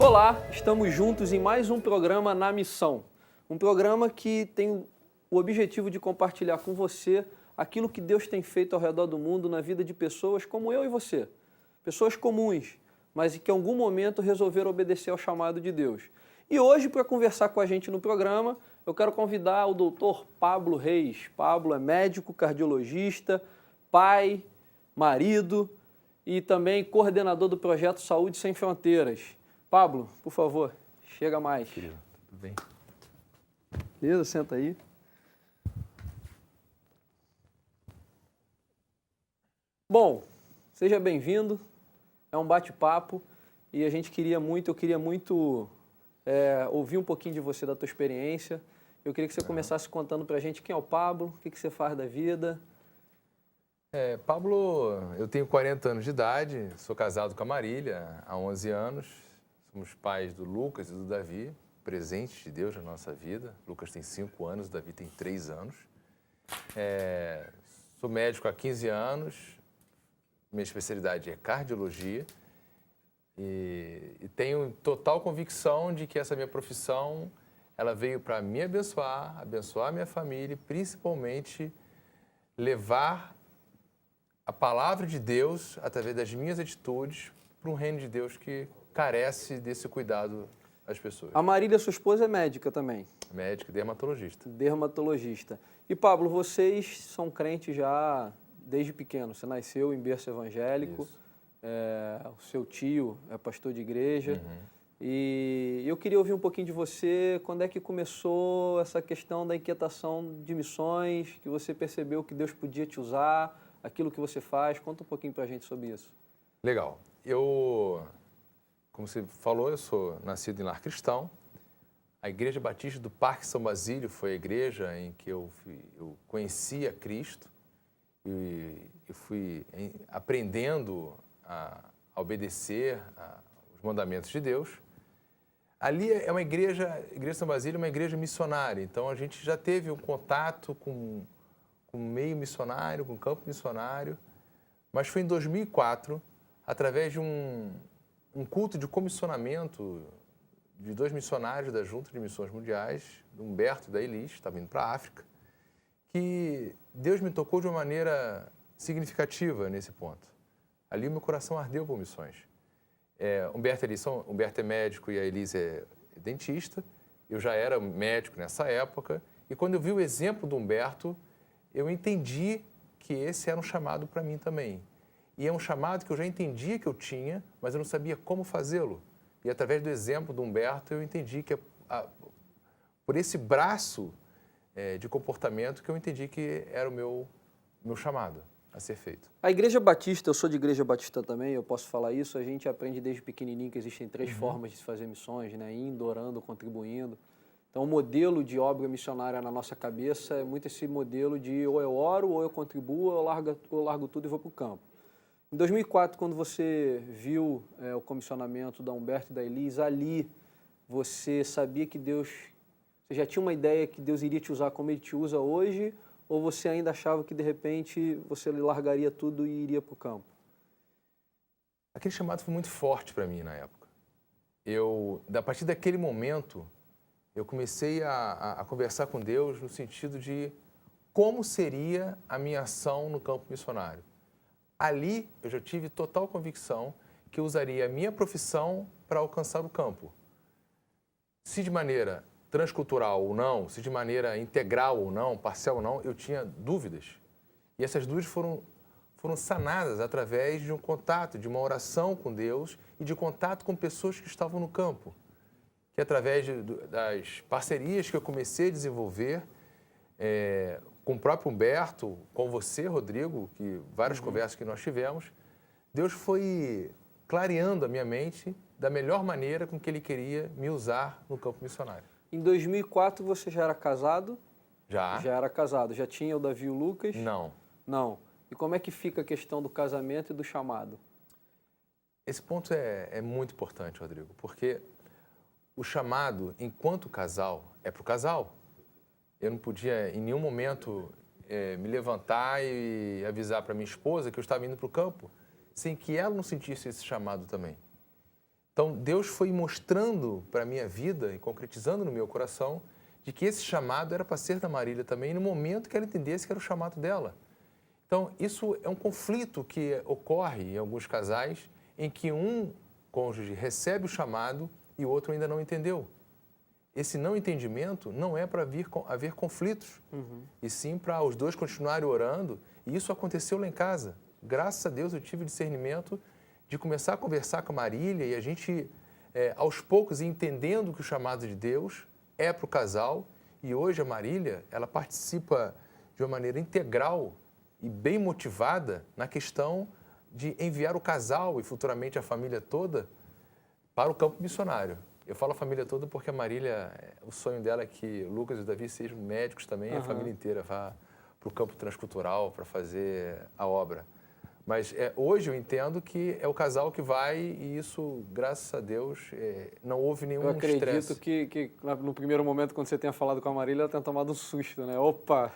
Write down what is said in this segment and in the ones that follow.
Olá, estamos juntos em mais um programa Na Missão. Um programa que tem o objetivo de compartilhar com você aquilo que Deus tem feito ao redor do mundo na vida de pessoas como eu e você. Pessoas comuns, mas que em algum momento resolveram obedecer ao chamado de Deus. E hoje, para conversar com a gente no programa, eu quero convidar o doutor Pablo Reis. Pablo é médico, cardiologista, pai, marido e também coordenador do projeto Saúde Sem Fronteiras. Pablo, por favor, chega mais. Querido, tudo bem? Beleza, senta aí. Bom, seja bem-vindo. É um bate-papo e eu queria muito ouvir um pouquinho de você, da tua experiência. Eu queria que você começasse contando pra gente quem é o Pablo, o que você faz da vida. Pablo, eu tenho 40 anos de idade, sou casado com a Marília há 11 anos, somos pais do Lucas e do Davi, presentes de Deus na nossa vida. O Lucas tem 5 anos, o Davi tem 3 anos. Sou médico há 15 anos, minha especialidade é cardiologia e tenho total convicção de que essa minha profissão ela veio para me abençoar a minha família e principalmente levar a palavra de Deus, através das minhas atitudes, para um reino de Deus que carece desse cuidado às pessoas. A Marília, sua esposa, é médica também. Médica, dermatologista. Dermatologista. E Pablo, vocês são crentes já desde pequeno. Você nasceu em berço evangélico, o seu tio é pastor de igreja. E eu queria ouvir um pouquinho de você, quando é que começou essa questão da inquietação de missões, que você percebeu que Deus podia te usar, aquilo que você faz. Conta um pouquinho pra gente sobre isso. Legal. Como você falou, eu sou nascido em lar cristão. A Igreja Batista do Parque São Basílio foi a igreja em que eu conheci a Cristo e fui aprendendo a obedecer os mandamentos de Deus. Ali é uma igreja, a Igreja São Basílio é uma igreja missionária, então a gente já teve um contato com o meio missionário, com o campo missionário, mas foi em 2004, através de um culto de comissionamento de 2 missionários da Junta de Missões Mundiais, do Humberto e da Elis, estava indo para a África, que Deus me tocou de uma maneira significativa nesse ponto. Ali o meu coração ardeu por missões. Humberto é médico e a Elis é dentista. Eu já era médico nessa época e quando eu vi o exemplo do Humberto, eu entendi que esse era um chamado para mim também. E é um chamado que eu já entendia que eu tinha, mas eu não sabia como fazê-lo. E através do exemplo do Humberto, eu entendi que por esse braço de comportamento que eu entendi que era o meu chamado a ser feito. A Igreja Batista, eu sou de Igreja Batista também, eu posso falar isso, a gente aprende desde pequenininho que existem 3 formas de se fazer missões, né? Indo, orando, contribuindo. Então, o modelo de obra missionária na nossa cabeça é muito esse modelo de ou eu oro, ou eu contribuo, ou eu largo tudo e vou para o campo. Em 2004, quando você viu o comissionamento da Humberto e da Elis, ali você sabia que Deus... Você já tinha uma ideia que Deus iria te usar como Ele te usa hoje, ou você ainda achava que, de repente, você largaria tudo e iria para o campo? Aquele chamado foi muito forte para mim na época. A partir daquele momento, eu comecei a conversar com Deus no sentido de como seria a minha ação no campo missionário. Ali, eu já tive total convicção que eu usaria a minha profissão para alcançar o campo. Se de maneira transcultural ou não, se de maneira integral ou não, parcial ou não, eu tinha dúvidas. E essas dúvidas foram sanadas através de um contato, de uma oração com Deus e de contato com pessoas que estavam no campo. Que através das parcerias que eu comecei a desenvolver, com o próprio Humberto, com você, Rodrigo, que várias conversas que nós tivemos, Deus foi clareando a minha mente da melhor maneira com que Ele queria me usar no campo missionário. Em 2004, você já era casado? Já. Já era casado. Já tinha o Davi e o Lucas? Não. Não. E como é que fica a questão do casamento e do chamado? Esse ponto é muito importante, Rodrigo, porque o chamado, enquanto casal, é para o casal. Eu não podia, em nenhum momento, me levantar e avisar para minha esposa que eu estava indo para o campo, sem que ela não sentisse esse chamado também. Então, Deus foi mostrando para a minha vida e concretizando no meu coração de que esse chamado era para ser da Marília também, no momento que ela entendesse que era o chamado dela. Então, isso é um conflito que ocorre em alguns casais em que um cônjuge recebe o chamado e o outro ainda não entendeu. Esse não entendimento não é para haver conflitos, e sim para os dois continuarem orando, e isso aconteceu lá em casa. Graças a Deus eu tive discernimento de começar a conversar com a Marília e a gente, aos poucos, entendendo que o chamado de Deus é para o casal, e hoje a Marília, ela participa de uma maneira integral e bem motivada na questão de enviar o casal e futuramente a família toda para o campo missionário. Eu falo a família toda porque a Marília, o sonho dela é que o Lucas e o Davi sejam médicos também, a família inteira vá para o campo transcultural para fazer a obra. Mas hoje eu entendo que é o casal que vai e isso, graças a Deus, não houve nenhum estresse. Eu acredito que no primeiro momento, quando você tenha falado com a Marília, ela tenha tomado um susto, né? Opa,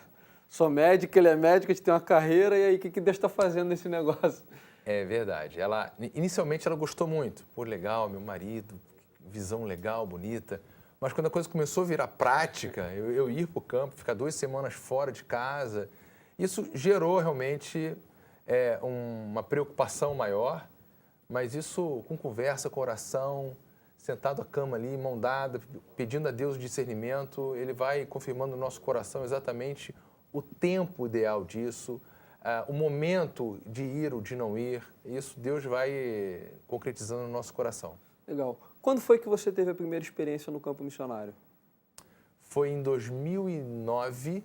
sou médica, ele é médico, a gente tem uma carreira, e aí o que Deus está fazendo nesse negócio? É verdade. Inicialmente ela gostou muito. Pô, legal, meu marido, visão legal, bonita. Mas quando a coisa começou a virar prática, eu ir para o campo, ficar 2 semanas fora de casa, isso gerou realmente uma preocupação maior, mas isso com conversa, com oração, sentado à cama ali, mão dada, pedindo a Deus discernimento, Ele vai confirmando no nosso coração exatamente o tempo ideal disso, o momento de ir ou de não ir, isso Deus vai concretizando no nosso coração. Legal. Quando foi que você teve a primeira experiência no campo missionário? Foi em 2009,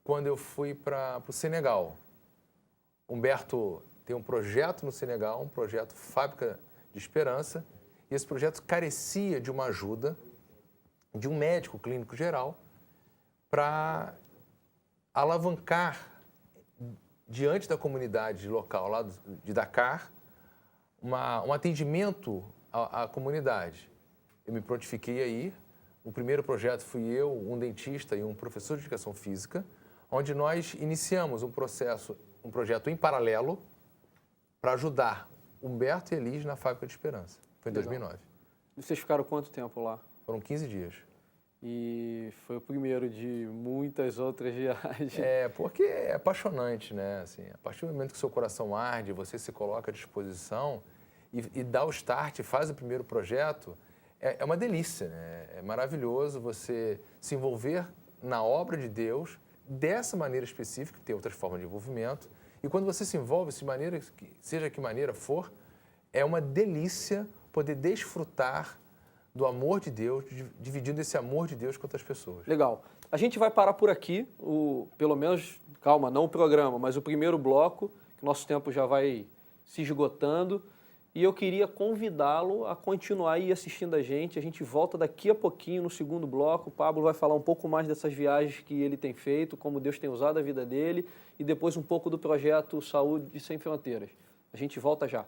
quando eu fui para o Senegal. Humberto tem um projeto no Senegal, um projeto Fábrica de Esperança, e esse projeto carecia de uma ajuda de um médico clínico geral para alavancar diante da comunidade local lá de Dakar um atendimento à comunidade. Eu me prontifiquei a ir. O primeiro projeto fui eu, um dentista e um professor de educação física, onde nós iniciamos um projeto em paralelo para ajudar Humberto e Elis na Fábrica de Esperança. Foi em 2009. E vocês ficaram quanto tempo lá? Foram 15 dias. E foi o primeiro de muitas outras viagens. Porque é apaixonante, né? Assim, a partir do momento que seu coração arde, você se coloca à disposição e dá o start, faz o primeiro projeto, é uma delícia, né? É maravilhoso você se envolver na obra de Deus dessa maneira específica, tem outras formas de envolvimento, e quando você se envolve, seja que maneira for, é uma delícia poder desfrutar do amor de Deus, dividindo esse amor de Deus com outras pessoas. Legal. A gente vai parar por aqui, pelo menos, calma, não o programa, mas o primeiro bloco, que o nosso tempo já vai se esgotando, e eu queria convidá-lo a continuar aí assistindo a gente volta daqui a pouquinho no segundo bloco, o Pablo vai falar um pouco mais dessas viagens que ele tem feito, como Deus tem usado a vida dele, e depois um pouco do projeto Saúde Sem Fronteiras. A gente volta já.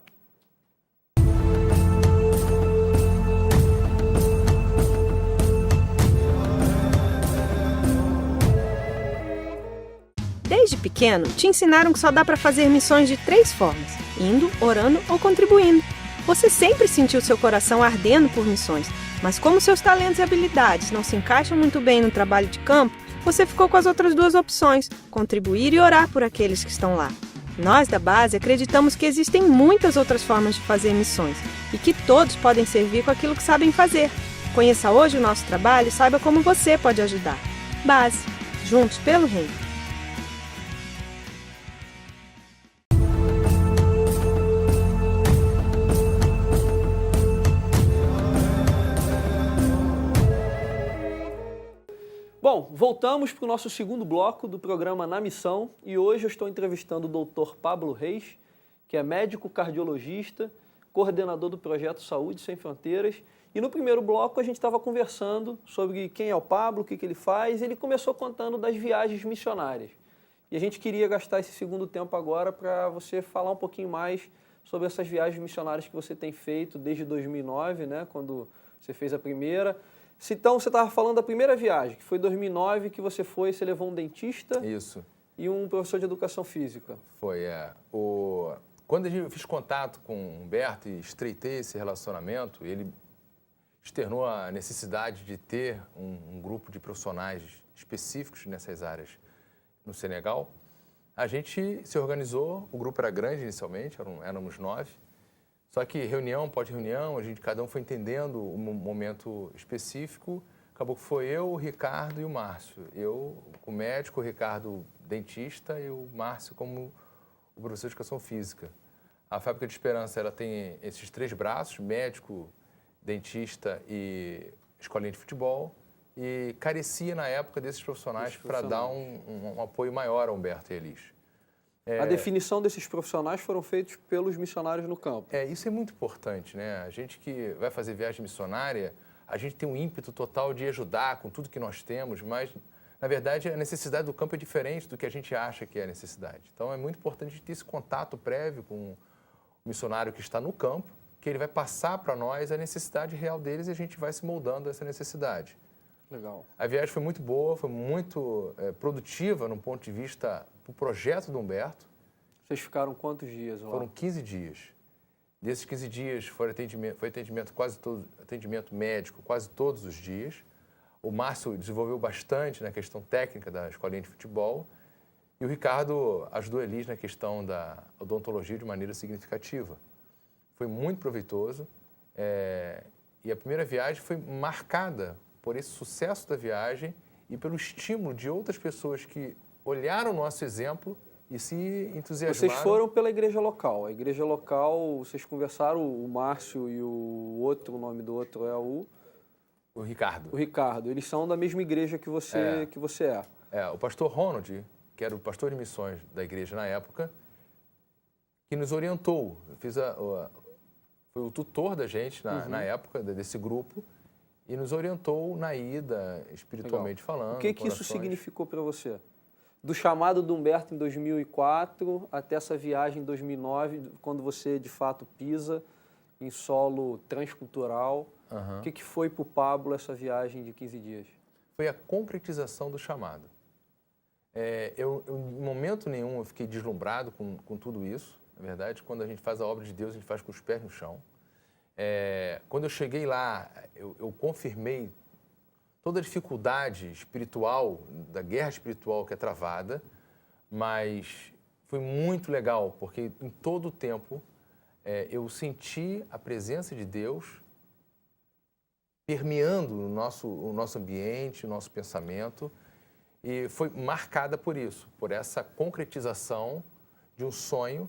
Desde pequeno, te ensinaram que só dá para fazer missões de 3 formas: indo, orando ou contribuindo. Você sempre sentiu seu coração ardendo por missões, mas como seus talentos e habilidades não se encaixam muito bem no trabalho de campo, você ficou com as outras 2 opções: contribuir e orar por aqueles que estão lá. Nós da base acreditamos que existem muitas outras formas de fazer missões e que todos podem servir com aquilo que sabem fazer. Conheça hoje o nosso trabalho e saiba como você pode ajudar. Base. Juntos pelo Reino. Bom, voltamos para o nosso segundo bloco do programa Na Missão e hoje eu estou entrevistando o Dr. Pablo Reis, que é médico cardiologista, coordenador do projeto Saúde Sem Fronteiras. E no primeiro bloco a gente estava conversando sobre quem é o Pablo, o que ele faz, e ele começou contando das viagens missionárias. E a gente queria gastar esse segundo tempo agora para você falar um pouquinho mais sobre essas viagens missionárias que você tem feito desde 2009, né, quando você fez a primeira. Então, você estava falando da primeira viagem, que foi em 2009, que você você levou um dentista. Isso. E um professor de educação física. Foi, quando eu fiz contato com o Humberto e estreitei esse relacionamento, ele externou a necessidade de ter um grupo de profissionais específicos nessas áreas no Senegal. A gente se organizou, o grupo era grande inicialmente, éramos 9, só que reunião, pós-reunião, cada um foi entendendo um momento específico. Acabou que foi eu, o Ricardo e o Márcio. Eu, como médico, o Ricardo, dentista, e o Márcio como o professor de educação física. A Fábrica de Esperança, ela tem esses 3 braços, médico, dentista e escolinha de futebol, e carecia na época desses profissionais para dar um apoio maior a Humberto e Elis. A definição desses profissionais foram feitos pelos missionários no campo. Isso é muito importante, né? A gente que vai fazer viagem missionária, a gente tem um ímpeto total de ajudar com tudo que nós temos, mas, na verdade, a necessidade do campo é diferente do que a gente acha que é a necessidade. Então, é muito importante ter esse contato prévio com o missionário que está no campo, que ele vai passar para nós a necessidade real deles e a gente vai se moldando a essa necessidade. Legal. A viagem foi muito boa, foi muito produtiva no ponto de vista do projeto do Humberto. Vocês ficaram quantos dias lá? Foram 15 dias. Desses 15 dias foi atendimento médico quase todos os dias. O Márcio desenvolveu bastante na questão técnica da escolinha de futebol e o Ricardo ajudou a Elis na questão da odontologia de maneira significativa. Foi muito proveitoso e a primeira viagem foi marcada por esse sucesso da viagem e pelo estímulo de outras pessoas que olharam o nosso exemplo e se entusiasmaram. Vocês foram pela igreja local. A igreja local, vocês conversaram, o Márcio e o nome do outro é o Ricardo. O Ricardo. Eles são da mesma igreja que você é. O pastor Ronald, que era o pastor de missões da igreja na época, que nos orientou. Foi o tutor da gente na época desse grupo e nos orientou na ida, espiritualmente falando. O que isso significou para você? Do chamado do Humberto em 2004 até essa viagem em 2009, quando você de fato pisa em solo transcultural. O que foi para o Pablo essa viagem de 15 dias? Foi a concretização do chamado. Em momento nenhum eu fiquei deslumbrado com tudo isso. Na verdade, quando a gente faz a obra de Deus, a gente faz com os pés no chão. Quando eu cheguei lá, eu confirmei toda a dificuldade espiritual, da guerra espiritual que é travada, mas foi muito legal, porque em todo o tempo eu senti a presença de Deus permeando o nosso ambiente, o nosso pensamento, e foi marcada por isso, por essa concretização de um sonho,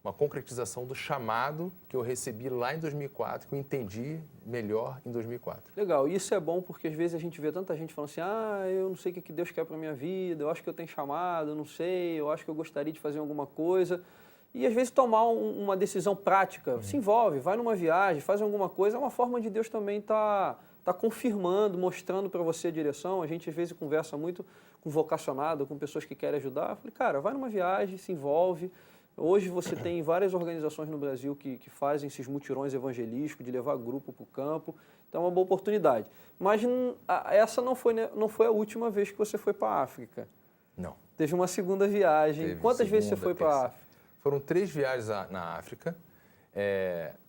uma concretização do chamado que eu recebi lá em 2004, que eu entendi melhor em 2004. Legal, isso é bom porque às vezes a gente vê tanta gente falando assim, eu não sei o que Deus quer para a minha vida, eu acho que eu tenho chamado, eu não sei, eu acho que eu gostaria de fazer alguma coisa. E às vezes tomar uma decisão prática, se envolve, vai numa viagem, faz alguma coisa, é uma forma de Deus também tá confirmando, mostrando para você a direção. A gente às vezes conversa muito com vocacionado, com pessoas que querem ajudar. Eu falei, cara, vai numa viagem, se envolve. Hoje você tem várias organizações no Brasil que fazem esses mutirões evangelísticos, de levar grupo para o campo. Então é uma boa oportunidade. Mas essa não foi a última vez que você foi para a África. Não. Teve uma segunda viagem. Quantas vezes você foi para a África? Foram 3 viagens na África.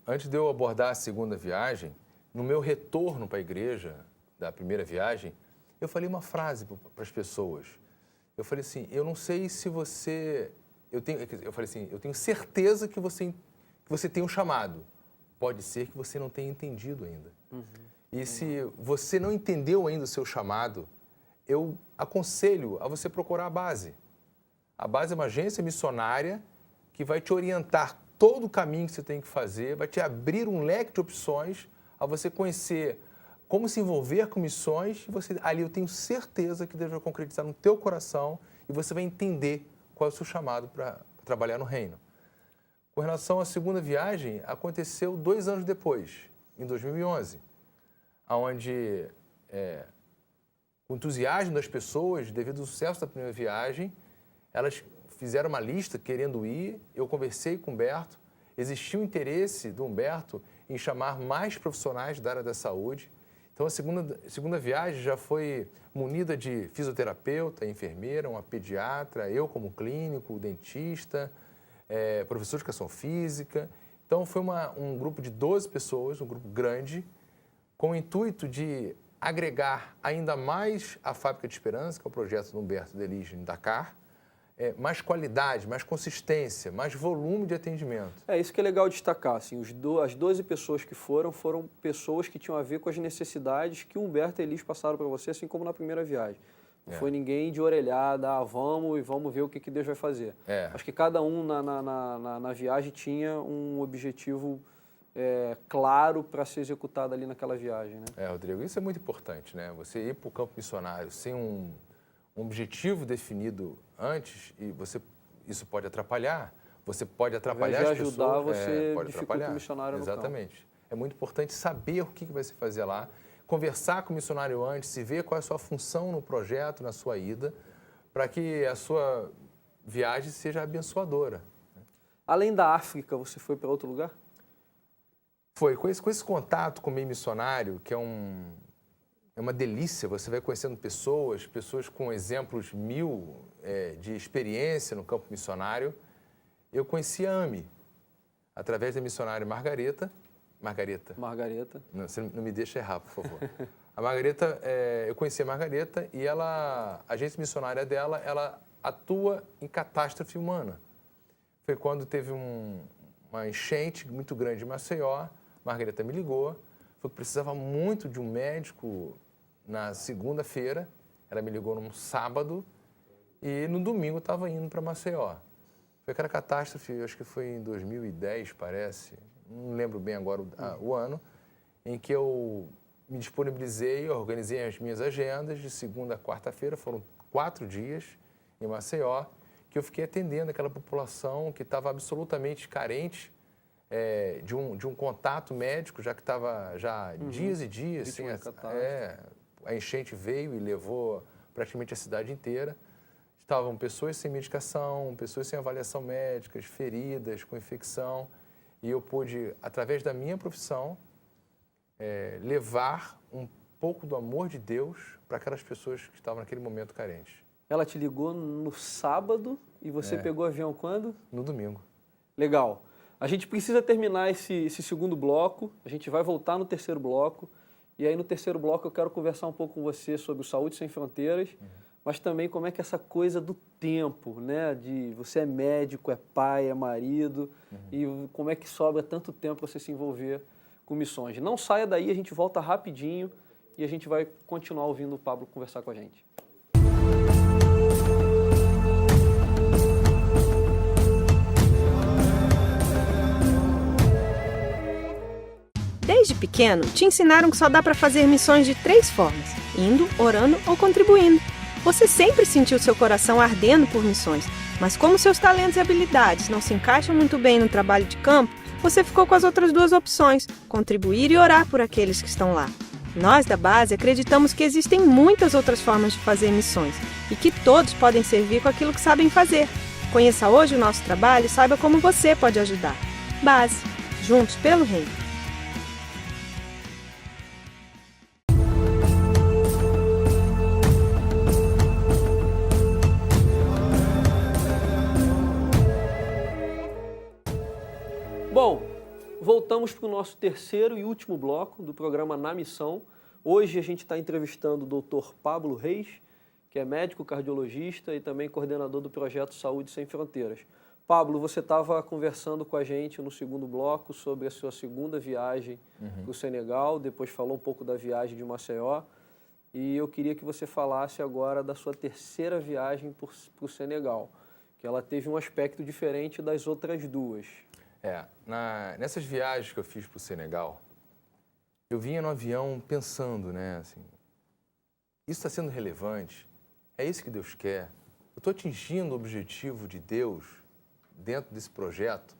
Antes de eu abordar a segunda viagem, no meu retorno para a igreja da primeira viagem, eu falei uma frase para as pessoas. Eu falei assim, eu não sei se você... Eu falei assim, eu tenho certeza que você tem um chamado. Pode ser que você não tenha entendido ainda. E se você não entendeu ainda o seu chamado, eu aconselho a você procurar a base. A base é uma agência missionária que vai te orientar todo o caminho que você tem que fazer, vai te abrir um leque de opções a você conhecer como se envolver com missões. E ali eu tenho certeza que Deus vai concretizar no teu coração e você vai entender qual é o seu chamado para trabalhar no reino. Com relação à segunda viagem, aconteceu 2 anos depois, em 2011, onde, com o entusiasmo das pessoas, devido ao sucesso da primeira viagem, elas fizeram uma lista querendo ir, eu conversei com o Humberto, existiu interesse do Humberto em chamar mais profissionais da área da saúde. Então, a segunda viagem já foi munida de fisioterapeuta, enfermeira, uma pediatra, eu como clínico, dentista, professor de educação física. Então, foi um grupo de 12 pessoas, um grupo grande, com o intuito de agregar ainda mais a Fábrica de Esperança, que é o projeto do Humberto Delige em Dakar, mais qualidade, mais consistência, mais volume de atendimento. Isso que é legal destacar. Assim, as 12 pessoas que foram pessoas que tinham a ver com as necessidades que o Humberto e Elis passaram para você, assim como na primeira viagem. Não foi ninguém de orelhada, vamos ver o que Deus vai fazer. Acho que cada um na viagem tinha um objetivo claro para ser executado ali naquela viagem, né? Rodrigo, isso é muito importante, né? Você ir para o campo missionário sem um objetivo definido antes, e isso pode atrapalhar, você pode atrapalhar as pessoas. Ao invés de ajudar, você pode dificulta atrapalhar. o missionário no campo. Exatamente. É muito importante saber o que vai se fazer lá, conversar com o missionário antes, se ver qual é a sua função no projeto, na sua ida, para que a sua viagem seja abençoadora. Além da África, você foi para outro lugar? Foi. Com esse contato com o meio missionário, que é uma delícia, você vai conhecendo pessoas com exemplos de experiência no campo missionário. Eu conheci a AME, através da missionária Margareta. Não, você não me deixa errar, por favor. A Margareta, eu conheci a Margareta e a agência missionária dela, ela atua em catástrofe humana. Foi quando teve uma enchente muito grande em Maceió. A Margareta me ligou, falou que precisava muito de um médico na segunda-feira. Ela me ligou num sábado e no domingo estava indo para Maceió. Foi aquela catástrofe, acho que foi em 2010, parece, não lembro bem agora o ano, em que eu me disponibilizei, organizei as minhas agendas de segunda a quarta-feira, foram 4 dias em Maceió, que eu fiquei atendendo aquela população que estava absolutamente carente de um contato médico, já que estava dias e dias sem a enchente veio e levou praticamente a cidade inteira. Estavam pessoas sem medicação, pessoas sem avaliação médica, feridas, com infecção. E eu pude, através da minha profissão, levar um pouco do amor de Deus para aquelas pessoas que estavam naquele momento carentes. Ela te ligou no sábado e você pegou o avião quando? No domingo. Legal. A gente precisa terminar esse segundo bloco, a gente vai voltar no terceiro bloco. E aí no terceiro bloco eu quero conversar um pouco com você sobre o Saúde Sem Fronteiras, mas também como é que essa coisa do tempo, né? De você é médico, é pai, é marido, e como é que sobra tanto tempo para você se envolver com missões. Não saia daí, a gente volta rapidinho e a gente vai continuar ouvindo o Pablo conversar com a gente. Desde pequeno, te ensinaram que só dá para fazer missões de 3 formas: indo, orando ou contribuindo. Você sempre sentiu seu coração ardendo por missões, mas como seus talentos e habilidades não se encaixam muito bem no trabalho de campo, você ficou com as outras 2 opções: contribuir e orar por aqueles que estão lá. Nós da base acreditamos que existem muitas outras formas de fazer missões e que todos podem servir com aquilo que sabem fazer. Conheça hoje o nosso trabalho e saiba como você pode ajudar. Base. Juntos pelo Reino. Bom, voltamos para o nosso terceiro e último bloco do programa Na Missão. Hoje a gente está entrevistando o Dr. Pablo Reis, que é médico cardiologista e também coordenador do projeto Saúde Sem Fronteiras. Pablo, você estava conversando com a gente no segundo bloco sobre a sua segunda viagem para o Senegal, depois falou um pouco da viagem de Maceió, e eu queria que você falasse agora da sua terceira viagem para o Senegal, que ela teve um aspecto diferente das outras 2. Nessas viagens que eu fiz para o Senegal, eu vinha no avião pensando, né, assim, isso está sendo relevante? É isso que Deus quer? Eu estou atingindo o objetivo de Deus dentro desse projeto?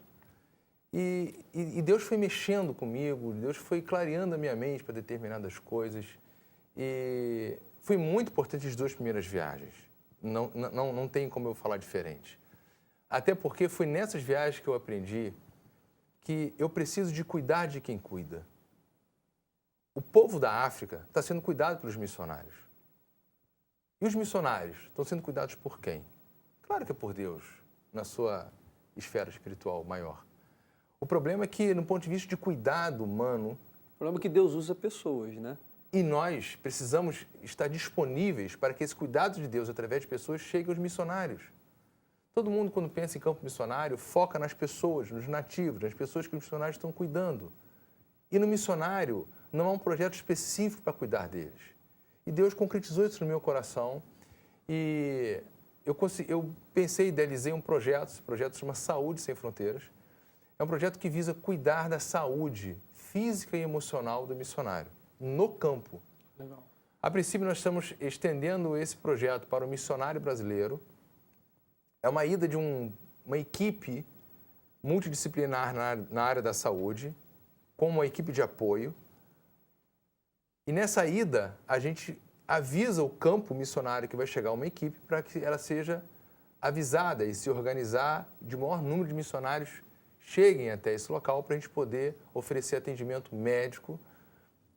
E Deus foi mexendo comigo, Deus foi clareando a minha mente para determinadas coisas. E foi muito importante as 2 primeiras viagens. Não tem como eu falar diferente. Até porque foi nessas viagens que eu aprendi que eu preciso de cuidar de quem cuida. O povo da África está sendo cuidado pelos missionários. E os missionários estão sendo cuidados por quem? Claro que é por Deus, na sua esfera espiritual maior. O problema é que, no ponto de vista de cuidado humano, O problema é que Deus usa pessoas, né? e nós precisamos estar disponíveis para que esse cuidado de Deus através de pessoas chegue aos missionários. Todo mundo, quando pensa em campo missionário, foca nas pessoas, nos nativos, nas pessoas que os missionários estão cuidando. E no missionário, não há um projeto específico para cuidar deles. E Deus concretizou isso no meu coração. E eu pensei, idealizei um projeto, esse projeto se chama Saúde Sem Fronteiras. É um projeto que visa cuidar da saúde física e emocional do missionário, no campo. Legal. A princípio, nós estamos estendendo esse projeto para o missionário brasileiro. É uma ida de uma equipe multidisciplinar na área da saúde, com uma equipe de apoio. E nessa ida, a gente avisa o campo missionário que vai chegar uma equipe para que ela seja avisada e se organizar de maior número de missionários cheguem até esse local para a gente poder oferecer atendimento médico,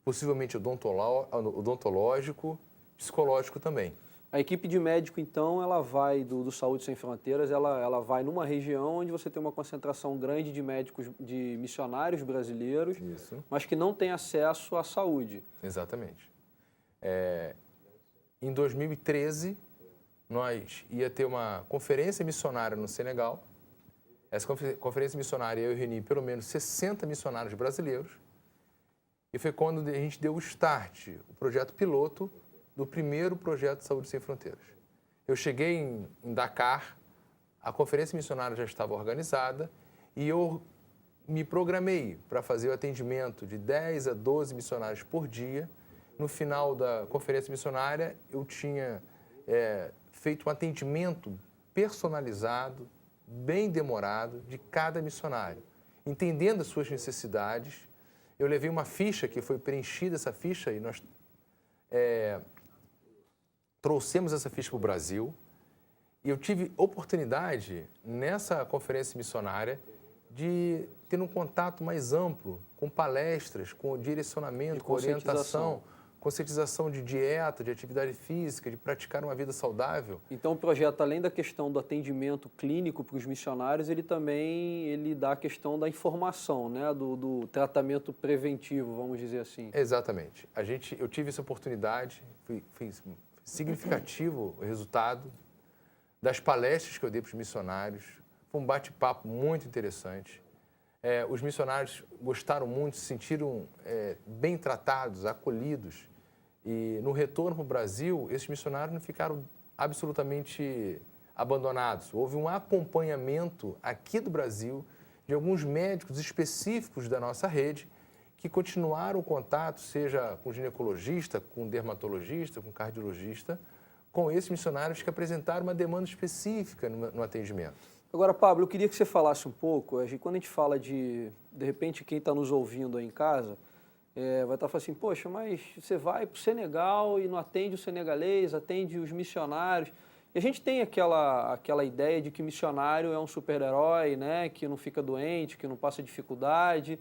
possivelmente odontológico, psicológico também. A equipe de médico, então, ela vai do Saúde Sem Fronteiras, ela vai numa região onde você tem uma concentração grande de médicos, de missionários brasileiros, Isso. mas que não têm acesso à saúde. Exatamente. Em 2013, nós ia ter uma conferência missionária no Senegal. Essa conferência missionária eu reuni pelo menos 60 missionários brasileiros. E foi quando a gente deu o start, o projeto piloto do primeiro projeto Saúde Sem Fronteiras. Eu cheguei em Dakar, a conferência missionária já estava organizada e eu me programei para fazer o atendimento de 10 a 12 missionários por dia. No final da conferência missionária, eu tinha feito um atendimento personalizado, bem demorado, de cada missionário, entendendo as suas necessidades. Eu levei uma ficha que foi preenchida, essa ficha, e nós trouxemos essa ficha para o Brasil. E eu tive oportunidade, nessa conferência missionária, de ter um contato mais amplo com palestras, com direcionamento, com orientação, conscientização de dieta, de atividade física, de praticar uma vida saudável. Então, o projeto, além da questão do atendimento clínico para os missionários, ele também dá a questão da informação, né? do tratamento preventivo, vamos dizer assim. Exatamente. Eu tive essa oportunidade, foi significativo o resultado das palestras que eu dei para os missionários. Foi um bate-papo muito interessante. Os missionários gostaram muito, se sentiram bem tratados, acolhidos. E no retorno para o Brasil, esses missionários não ficaram absolutamente abandonados. Houve um acompanhamento aqui do Brasil de alguns médicos específicos da nossa rede que continuaram o contato, seja com ginecologista, com dermatologista, com cardiologista, com esses missionários que apresentaram uma demanda específica no atendimento. Agora, Pablo, eu queria que você falasse um pouco, quando a gente fala de repente, quem está nos ouvindo aí em casa, vai estar falando assim, poxa, mas você vai para o Senegal e não atende o senegalês, atende os missionários. E a gente tem aquela ideia de que missionário é um super-herói, né, que não fica doente, que não passa dificuldade,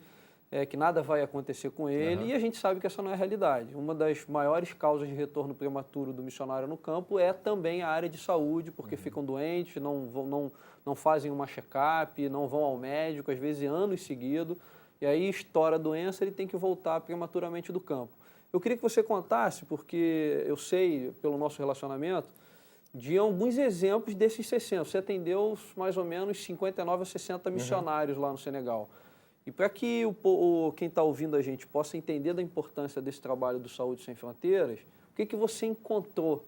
que nada vai acontecer com ele, e a gente sabe que essa não é a realidade. Uma das maiores causas de retorno prematuro do missionário no campo é também a área de saúde, porque ficam doentes, não fazem uma check-up, não vão ao médico, às vezes anos seguidos, e aí estoura a doença, ele tem que voltar prematuramente do campo. Eu queria que você contasse, porque eu sei, pelo nosso relacionamento, de alguns exemplos desses 60. Você atendeu mais ou menos 59 a 60 missionários lá no Senegal. E para que quem está ouvindo a gente possa entender da importância desse trabalho do Saúde Sem Fronteiras, o que você encontrou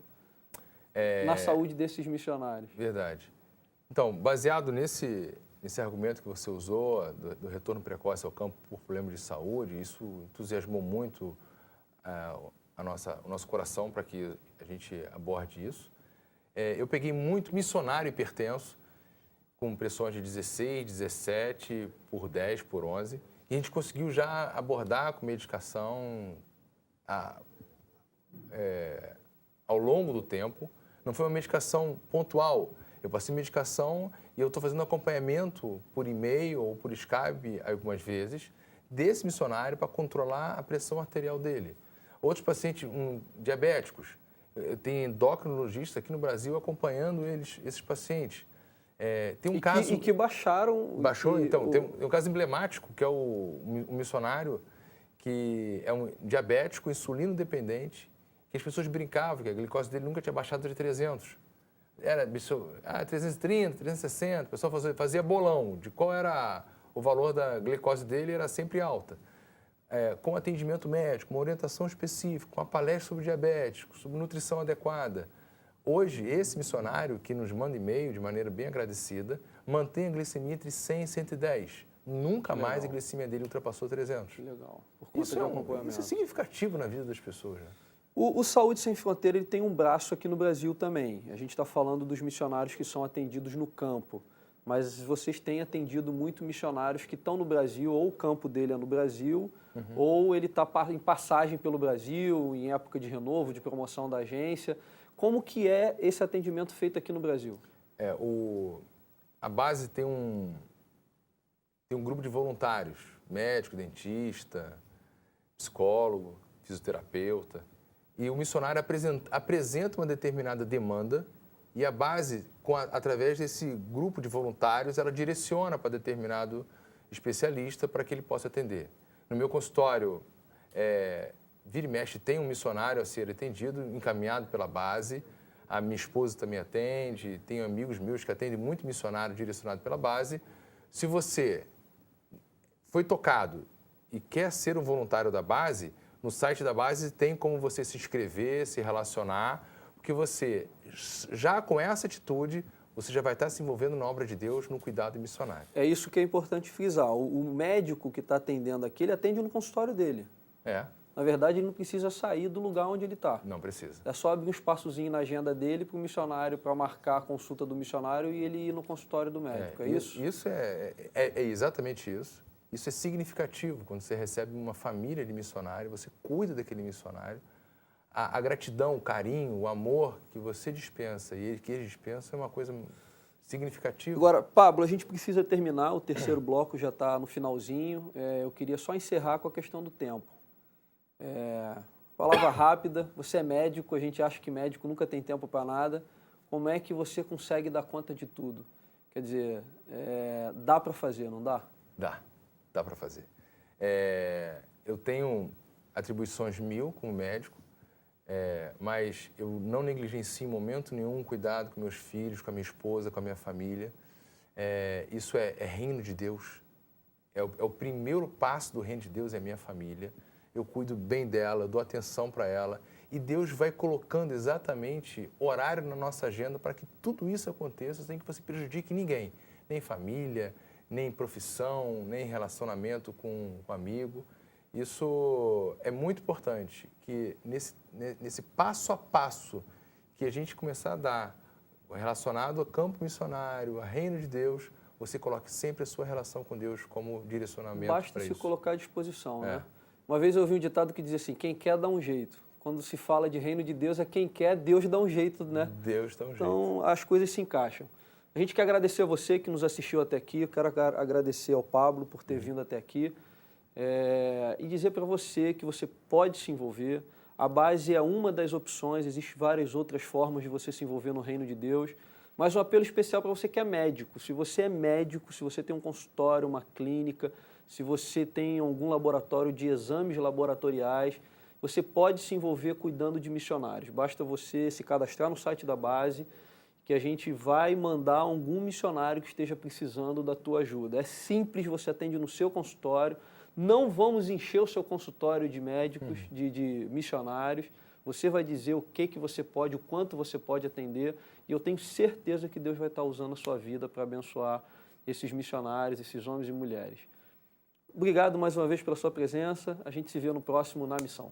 na saúde desses missionários? Verdade. Então, baseado nesse argumento que você usou, do retorno precoce ao campo por problemas de saúde, isso entusiasmou muito o nosso coração para que a gente aborde isso. Eu peguei muito missionário hipertenso, com pressões de 16, 17, por 10, por 11. E a gente conseguiu já abordar com medicação ao longo do tempo. Não foi uma medicação pontual. Eu passei medicação e eu estou fazendo acompanhamento por e-mail ou por Skype algumas vezes desse missionário para controlar a pressão arterial dele. Outros pacientes diabéticos, tem endocrinologista aqui no Brasil acompanhando esses pacientes. Tem um caso... E que baixaram... Baixou, então. Tem um caso emblemático, que é um missionário que é um diabético, insulino dependente, que as pessoas brincavam que a glicose dele nunca tinha baixado de 300. Era 330, 360, o pessoal fazia bolão de qual era o valor da glicose dele, era sempre alta. Com atendimento médico, uma orientação específica, uma palestra sobre diabetes, sobre nutrição adequada. Hoje, esse missionário que nos manda e-mail de maneira bem agradecida, mantém a glicemia entre 100 e 110. Nunca mais a glicemia dele ultrapassou 300. Que legal. Por conta de acompanhamento. Isso é significativo na vida das pessoas, né? O Saúde Sem Fronteira ele tem um braço aqui no Brasil também. A gente está falando dos missionários que são atendidos no campo, mas vocês têm atendido muito missionários que estão no Brasil, ou o campo dele é no Brasil, ou ele está em passagem pelo Brasil, em época de renovo, de promoção da agência. Como que é esse atendimento feito aqui no Brasil? A base tem um grupo de voluntários, médico, dentista, psicólogo, fisioterapeuta, e o missionário apresenta uma determinada demanda e a base, através desse grupo de voluntários, ela direciona para determinado especialista para que ele possa atender. No meu consultório, vira e mexe, tem um missionário a ser atendido, encaminhado pela base. A minha esposa também atende, tenho amigos meus que atendem muito missionário direcionado pela base. Se você foi tocado e quer ser um voluntário da base, no site da base tem como você se inscrever, se relacionar, porque você, já com essa atitude, você já vai estar se envolvendo na obra de Deus, no cuidado missionário. É isso que é importante frisar. O médico que está atendendo aqui, ele atende no consultório dele. Na verdade, ele não precisa sair do lugar onde ele está. Não precisa. É só abrir um espaçozinho na agenda dele para o missionário, para marcar a consulta do missionário e ele ir no consultório do médico. É isso? Isso é exatamente isso. Isso é significativo quando você recebe uma família de missionário, você cuida daquele missionário. A gratidão, o carinho, o amor que você dispensa e que ele dispensa é uma coisa significativa. Agora, Pablo, a gente precisa terminar, o terceiro bloco já está no finalzinho. Eu queria só encerrar com a questão do tempo. Palavra rápida, você é médico, a gente acha que médico nunca tem tempo para nada. Como é que você consegue dar conta de tudo? Quer dizer, dá para fazer, não dá? Dá para fazer. Eu tenho atribuições 1000 como médico, mas eu não negligencio em momento nenhum o cuidado com meus filhos, com a minha esposa, com a minha família. Isso é reino de Deus. É o primeiro passo do reino de Deus, é a minha família. Eu cuido bem dela, dou atenção para ela. E Deus vai colocando exatamente horário na nossa agenda para que tudo isso aconteça sem que você prejudique ninguém. Nem família, nem profissão, nem relacionamento com um amigo. Isso é muito importante, que nesse passo a passo que a gente começar a dar, relacionado ao campo missionário, ao reino de Deus, você coloque sempre a sua relação com Deus como direcionamento para isso. Basta se colocar à disposição, né? Uma vez eu ouvi um ditado que dizia assim, quem quer dá um jeito. Quando se fala de reino de Deus, é quem quer, Deus dá um jeito, né? Deus dá um jeito. Então, as coisas se encaixam. A gente quer agradecer a você que nos assistiu até aqui, eu quero agradecer ao Pablo por ter vindo até aqui e dizer para você que você pode se envolver. A base é uma das opções, existem várias outras formas de você se envolver no reino de Deus, mas um apelo especial para você que é médico. Se você é médico, se você tem um consultório, uma clínica, se você tem algum laboratório de exames laboratoriais, você pode se envolver cuidando de missionários. Basta você se cadastrar no site da base, que a gente vai mandar algum missionário que esteja precisando da tua ajuda. É simples, você atende no seu consultório, não vamos encher o seu consultório de médicos, de missionários, você vai dizer o que você pode, o quanto você pode atender, e eu tenho certeza que Deus vai estar usando a sua vida para abençoar esses missionários, esses homens e mulheres. Obrigado mais uma vez pela sua presença, a gente se vê no próximo Na Missão.